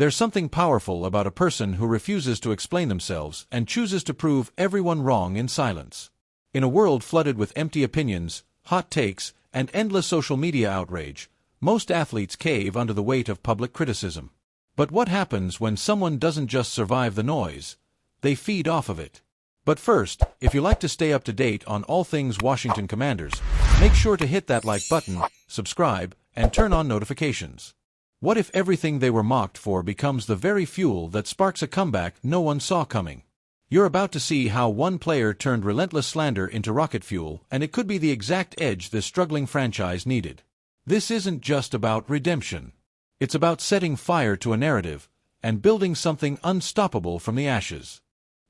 There's something powerful about a person who refuses to explain themselves and chooses to prove everyone wrong in silence. In a world flooded with empty opinions, hot takes, and endless social media outrage, most athletes cave under the weight of public criticism. But what happens when someone doesn't just survive the noise? They feed off of it. But first, if you like to stay up to date on all things Washington Commanders, make sure to hit that like button, subscribe, and turn on notifications. What if everything they were mocked for becomes the very fuel that sparks a comeback no one saw coming? You're about to see how one player turned relentless slander into rocket fuel, and it could be the exact edge this struggling franchise needed. This isn't just about redemption. It's about setting fire to a narrative and building something unstoppable from the ashes.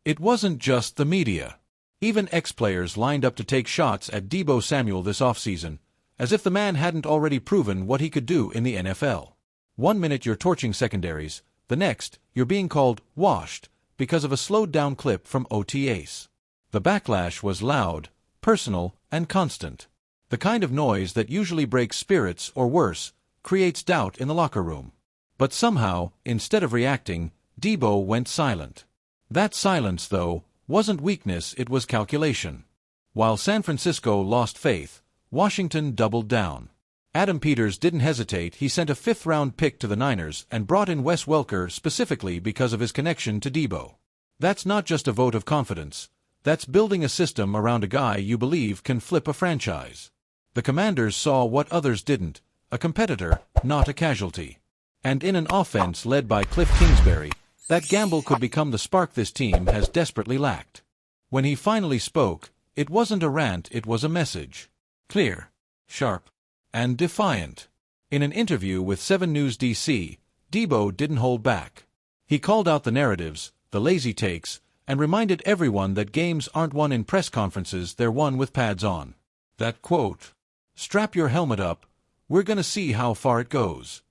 It wasn't just the media. Even ex-players lined up to take shots at Deboo Samuel this offseason, as if the man hadn't already proven what he could do in the NFL. One minute you're torching secondaries, the next, you're being called washed because of a slowed-down clip from OTAs. The backlash was loud, personal, and constant. The kind of noise that usually breaks spirits or worse, creates doubt in the locker room. But somehow, instead of reacting, Deboo went silent. That silence, though, wasn't weakness, it was calculation. While San Francisco lost faith, Washington doubled down. Adam Peters didn't hesitate. He sent a fifth-round pick to the Niners and brought in Wes Welker specifically because of his connection to Deboo. That's not just a vote of confidence. That's building a system around a guy you believe can flip a franchise. The Commanders saw what others didn't, a competitor, not a casualty. And in an offense led by Cliff Kingsbury, that gamble could become the spark this team has desperately lacked. When he finally spoke, it wasn't a rant, it was a message. Clear, sharp, and defiant. In an interview with 7 News DC, Deboo didn't hold back. He called out the narratives, the lazy takes, and reminded everyone that games aren't won in press conferences, they're won with pads on. That quote, "Strap your helmet up, we're gonna see how far it goes."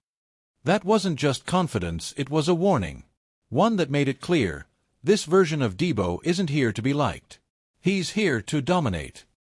That wasn't just confidence, it was a warning. One that made it clear, this version of Deboo isn't here to be liked. He's here to dominate.